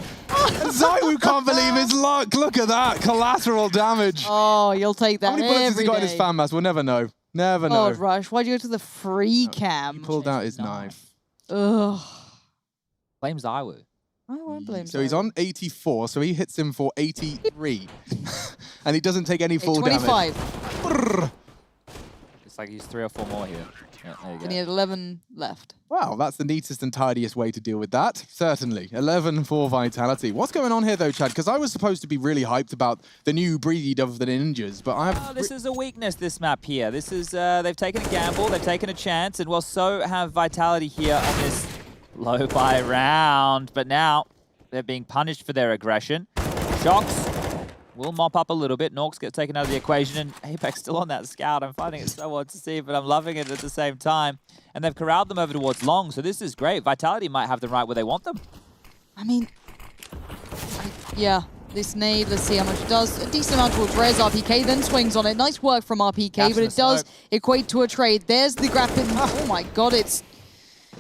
Speaker 2: Zywoo can't believe his luck. Look at that. Collateral damage.
Speaker 3: Oh, you'll take that
Speaker 2: How many bullets has
Speaker 3: every
Speaker 2: he got in his
Speaker 3: day.
Speaker 2: fan mask? We'll never know. Never know.
Speaker 3: God, Rush, why'd you go to the free cam?
Speaker 2: He pulled out his
Speaker 1: Nice.
Speaker 2: knife.
Speaker 3: Ugh.
Speaker 1: Blame Zywoo.
Speaker 3: I won't blame
Speaker 2: So he's
Speaker 3: Zywoo.
Speaker 2: on 84, so he hits him for 83. And he doesn't take any
Speaker 3: Okay,
Speaker 2: full
Speaker 3: 25.
Speaker 2: damage. Brrr.
Speaker 1: It's like he's 3 or 4 more here. Yeah, there you
Speaker 3: And he
Speaker 1: go.
Speaker 3: had 11 left.
Speaker 2: Wow, that's the neatest and tidiest way to deal with that. Certainly. 11 for Vitality. What's going on here, though, Chad? Because I was supposed to be really hyped about the new breed of the ninjas, but I
Speaker 1: Oh,
Speaker 2: have...
Speaker 1: this is a weakness, this map here. This is, they've taken a gamble, they've taken a chance, and well, so have Vitality here on this low buy round. But now, they're being punished for their aggression. Shox will mop up a little bit. Norks gets taken out of the equation, and Apex still on that scout. I'm finding it so odd to see, but I'm loving it at the same time. And they've corralled them over towards long, so this is great. Vitality might have them right where they want them.
Speaker 3: I mean, yeah, this nade, let's see how much it does. A decent amount towards Rez. RPK then swings on it. Nice work from RPK,
Speaker 1: Gaps
Speaker 3: but
Speaker 1: in
Speaker 3: it
Speaker 1: the
Speaker 3: does
Speaker 1: smoke.
Speaker 3: equate to a trade. There's the grappling. Oh my god, it's...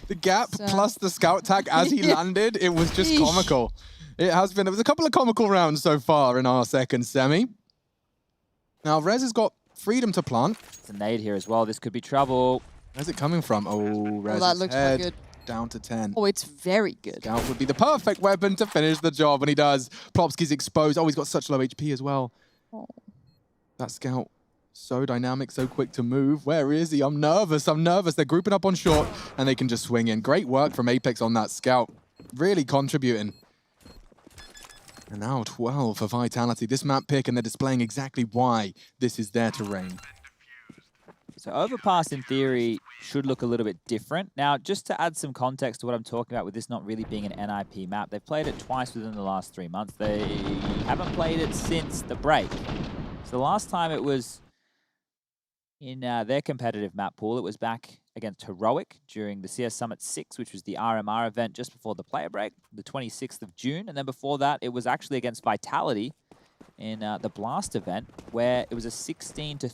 Speaker 2: The gap
Speaker 3: So-
Speaker 2: plus the scout tag as he
Speaker 3: Yeah.
Speaker 2: landed, it was just
Speaker 3: Eesh.
Speaker 2: comical. It has been. There was a couple of comical rounds so far in our second semi. Now, Rez has got freedom to plant.
Speaker 1: It's a nade here as well. This could be trouble.
Speaker 2: Where's it coming from? Oh, Rez's
Speaker 3: that looks
Speaker 2: head
Speaker 3: good.
Speaker 2: down to 10.
Speaker 3: Oh, it's very good.
Speaker 2: Scout would be the perfect weapon to finish the job, and he does. Plopsky's exposed. Oh, he's got such low HP as well.
Speaker 3: Oh.
Speaker 2: That scout, so dynamic, so quick to move. Where is he? I'm nervous. I'm nervous. They're grouping up on short, and they can just swing in. Great work from Apex on that scout. Really contributing. And now 12 for Vitality. This map pick, and they're displaying exactly why this is their terrain.
Speaker 1: So Overpass, in theory, should look a little bit different. Now, just to add some context to what I'm talking about with this not really being an NIP map, they've played it twice within the last 3 months. They haven't played it since the break. So the last time it was in their competitive map pool, it was back against Heroic during the CS Summit 6, which was the RMR event just before the player break, the 26th of June. And then before that, it was actually against Vitality in the Blast event, where it was a 16-13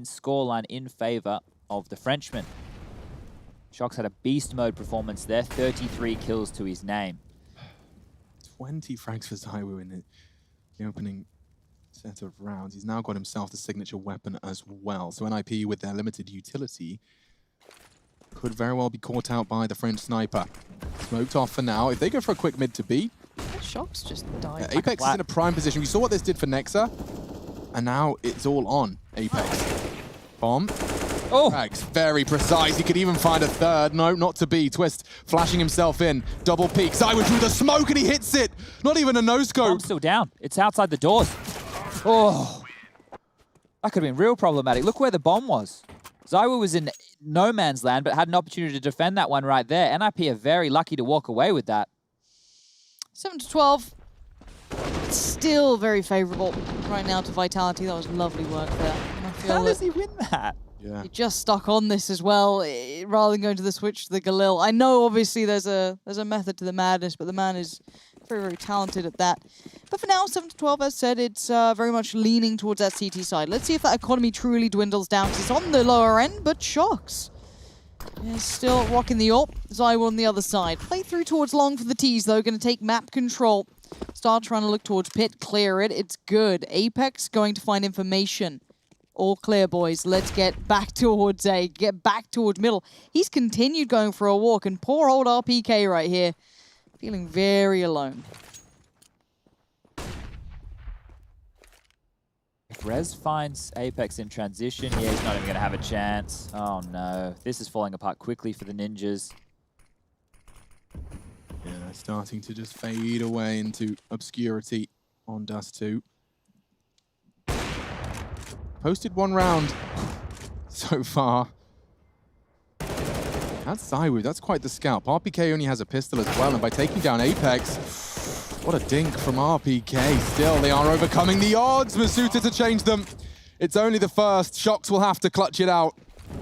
Speaker 1: scoreline in favor of the Frenchman. Shox had a beast mode performance there, 33 kills to his name.
Speaker 2: 20 frags for Zywoo in the opening set of rounds. He's now got himself the signature weapon as well. So NIP, with their limited utility, could very well be caught out by the French sniper. Smoked off for now. If they go for a quick mid to B,
Speaker 3: Shox just died.
Speaker 2: Apex is in a prime position. We saw what this did for Nexa, and now it's all on Apex. Bomb.
Speaker 1: Oh!
Speaker 2: Frags, very precise. He could even find a third. No, not to be. Twist flashing himself in. Double peek. Zywoo through the smoke, and he hits it. Not even a no-scope.
Speaker 1: Bomb's still down. It's outside the doors. Oh! That could have been real problematic. Look where the bomb was. Zywoo was in no man's land, but had an opportunity to defend that one right there. NIP are very lucky to walk away with that.
Speaker 3: 7-12. Still very favorable right now to Vitality. That was lovely work there. I feel
Speaker 1: How
Speaker 3: that
Speaker 1: does he win that?
Speaker 2: Yeah.
Speaker 3: he just stuck on this as well, rather than going to the switch to the Galil. I know obviously there's a method to the madness, but the man is very, very talented at that. But for now, 7-12, as said, it's very much leaning towards that CT side. Let's see if that economy truly dwindles down. It's on the lower end, but Shox is still rocking the AWP. Zywoo on the other side. Play through towards long for the T's, though. Going to take map control. It's start trying to look towards pit, clear it. It's good. Apex going to find information. All clear, boys. Let's get back towards A. Get back towards middle. He's continued going for a walk, and poor old RPK right here, feeling very alone.
Speaker 1: If Rez finds Apex in transition, yeah, he's not even going to have a chance. Oh no, this is falling apart quickly for the Ninjas.
Speaker 2: Yeah, starting to just fade away into obscurity on Dust2. Posted 1 round so far. That's Zywoo, that's quite the scalp. RPK only has a pistol as well, and by taking down Apex, what a dink from RPK. Still, they are overcoming the odds. Masuta to change them. It's only the first. Shox will have to clutch it out.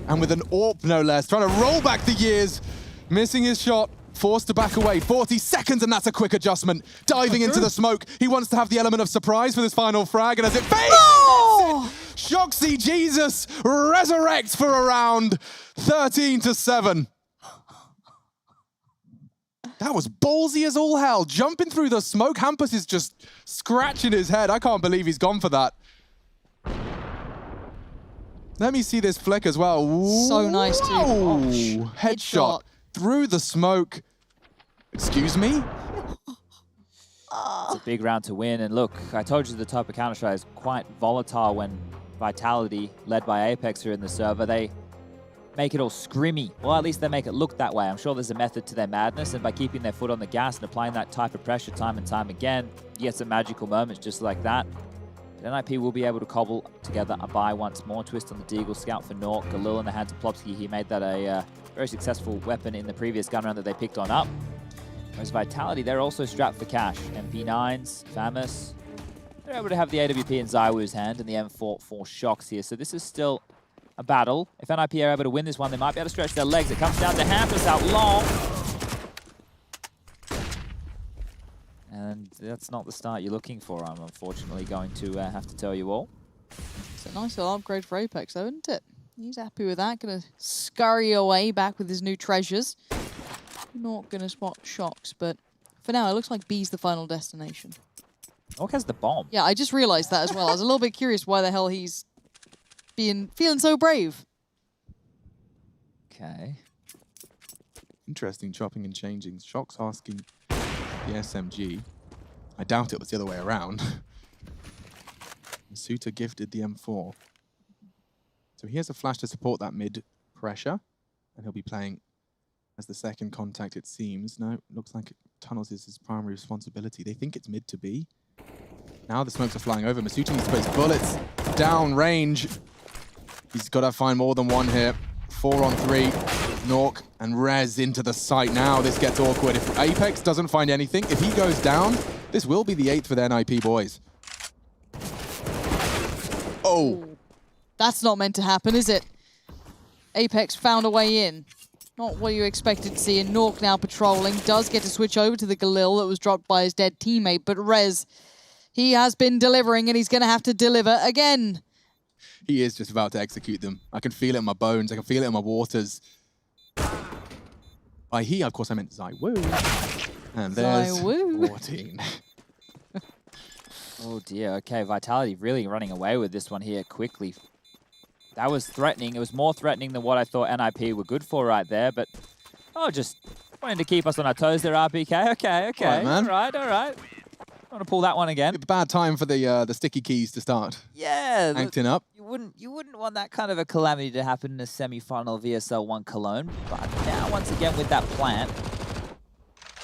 Speaker 2: And with an AWP, no less, trying to roll back the years. Missing his shot, forced to back away. 40 seconds, and that's a quick adjustment. Diving into the smoke. He wants to have the element of surprise for this final frag, and as it fades,
Speaker 3: Oh!
Speaker 2: Shoxy Jesus resurrects for a round. 13-7. That was ballsy as all hell. Jumping through the smoke. Hampus is just scratching his head. I can't believe he's gone for that. Let me see this flick as well.
Speaker 3: So nice too.
Speaker 2: Whoa. Headshot through the smoke. Excuse me?
Speaker 1: It's a big round to win, and look, I told you the type of Counter-Strike is quite volatile when Vitality, led by Apex, are in the server. They make it all scrimmy. Well, at least they make it look that way. I'm sure there's a method to their madness, and by keeping their foot on the gas and applying that type of pressure time and time again, you get some magical moments just like that. But NIP will be able to cobble together a buy once more. Twist on the Deagle, scout for Nork, Galil in the hands of Plopsky. He made that a very successful weapon in the previous gun round that they picked on up. Whereas Vitality, they're also strapped for cash. MP9s, Pyjamas. They're able to have the AWP in Zywoo's hand and the M4 for Shox here. So this is still a battle. If NIP are able to win this one, they might be able to stretch their legs. It comes down to Hampus out long. And that's not the start you're looking for, I'm unfortunately going to have to tell you all.
Speaker 3: It's a nice little upgrade for Apex though, isn't it? He's happy with that. Gonna scurry away back with his new treasures. Not gonna spot Shox, but for now it looks like B's the final destination.
Speaker 1: Nork has the bomb.
Speaker 3: Yeah, I just realized that as well. I was a little bit curious why the hell he's feeling so brave.
Speaker 1: Okay.
Speaker 2: Interesting chopping and changing. Shox asking the SMG. I doubt it was the other way around. Masuta gifted the M4. So he has a flash to support that mid pressure, and he'll be playing as the second contact, it seems. No, looks like tunnels is his primary responsibility. They think it's mid to B. Now the smokes are flying over. Masuta needs to put his bullets down range. He's got to find more than one here. 4 on 3. Nork and Rez into the site now. This gets awkward. If Apex doesn't find anything, if he goes down, this will be the 8th for the NIP boys. Oh.
Speaker 3: That's not meant to happen, is it? Apex found a way in. Not what you expected to see. And Nork now patrolling. Does get to switch over to the Galil that was dropped by his dead teammate. But Rez, he has been delivering, and he's going to have to deliver again.
Speaker 2: He is just about to execute them. I can feel it in my bones. I can feel it in my waters. By he, of course, I meant Zywoo. And there's
Speaker 3: Zywoo.
Speaker 2: 14.
Speaker 1: Oh dear, okay, Vitality really running away with this one here quickly. That was threatening. It was more threatening than what I thought NIP were good for right there, but just wanting to keep us on our toes there, RPK. Okay, okay.
Speaker 2: All right, man.
Speaker 1: All right. I want to pull that one again.
Speaker 2: Bad time for the sticky keys to start
Speaker 1: Yeah.
Speaker 2: acting up.
Speaker 1: You wouldn't want that kind of a calamity to happen in a semi-final of ESL 1 Cologne, but now once again with that plant,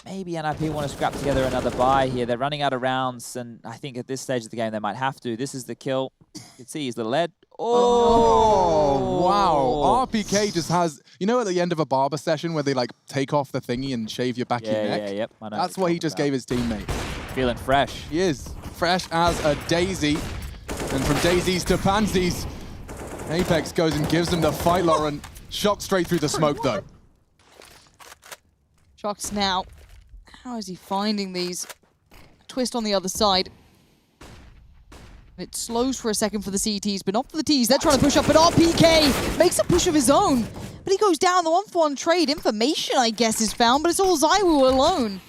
Speaker 1: maybe NIP want to scrap together another buy here. They're running out of rounds, and I think at this stage of the game they might have to. This is the kill. You can see his little head.
Speaker 2: Oh, wow. RPK just has, you know at the end of a barber session where they like take off the thingy and shave your back of your neck?
Speaker 1: Yep. I know
Speaker 2: That's what he just gave his teammate.
Speaker 1: Feeling fresh.
Speaker 2: He is fresh as a daisy. And from daisies to pansies, Apex goes and gives him the fight, Lauren. Shot straight through the smoke though.
Speaker 3: Shox now. How is he finding these? Twist on the other side. It slows for a second for the CTs, but not for the Ts. They're trying to push up, but RPK makes a push of his own. But he goes down. The 1-for-1 trade information, I guess, is found, but it's all Zywoo alone. And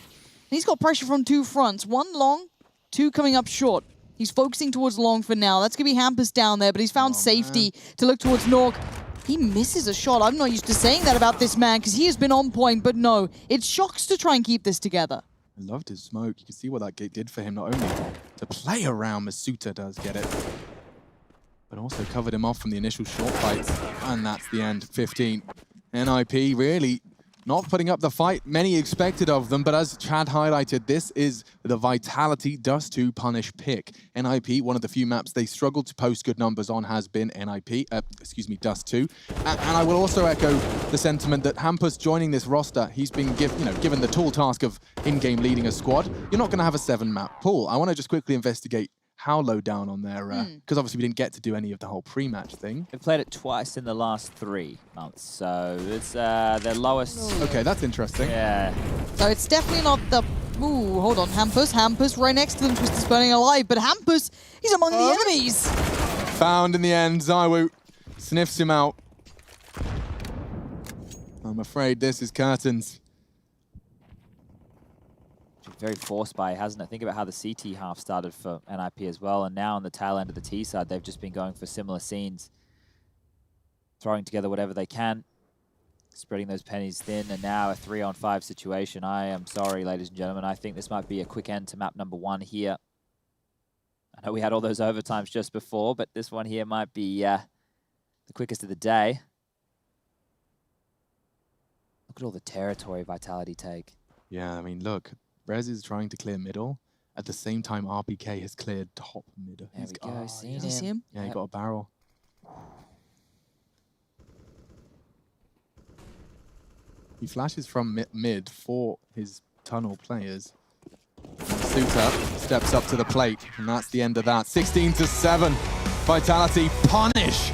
Speaker 3: he's got pressure from 2 fronts. One long, Two coming up short. He's focusing towards long for now. That's going to be Hampus down there, but he's found safety to look towards Nork. He misses a shot. I'm not used to saying that about this man because he has been on point, but no. It's Shocks to try and keep this together.
Speaker 2: I loved his smoke. You can see what that gate did for him, not only to play around, Masuta does get it, but also covered him off from the initial short fights. And that's the end, 15. NIP really not putting up the fight many expected of them, but as Chad highlighted, this is the Vitality Dust2 punish pick. NIP, one of the few maps they struggled to post good numbers on has been Dust2. And I will also echo the sentiment that Hampus joining this roster, he's been given the tall task of in-game leading a squad. You're not going to have a 7-map pool. I want to just quickly investigate how low down on their, because obviously we didn't get to do any of the whole pre-match thing.
Speaker 1: They've played it twice in the last 3 months, so it's their lowest.
Speaker 2: Okay, that's interesting.
Speaker 1: Yeah.
Speaker 3: So it's definitely not the... Ooh, hold on. Hampus right next to them. Twister's burning alive, but Hampus, he's among the enemies.
Speaker 2: Found in the end. ZywOo sniffs him out. I'm afraid this is curtains.
Speaker 1: Very forced by, hasn't it? Think about how the CT half started for NIP as well, and now on the tail end of the T side, they've just been going for similar scenes, throwing together whatever they can, spreading those pennies thin, and now a 3-on-5 situation. I am sorry, ladies and gentlemen. I think this might be a quick end to map number 1 here. I know we had all those overtimes just before, but this one here might be the quickest of the day. Look at all the territory Vitality take.
Speaker 2: Yeah, I mean, look. Rez is trying to clear middle. At the same time, RPK has cleared top mid.
Speaker 1: There we go,
Speaker 3: Did you see him?
Speaker 2: Yeah, he got a barrel. He flashes from mid for his tunnel players. Suits up, steps up to the plate, and that's the end of that. 16-7, Vitality punish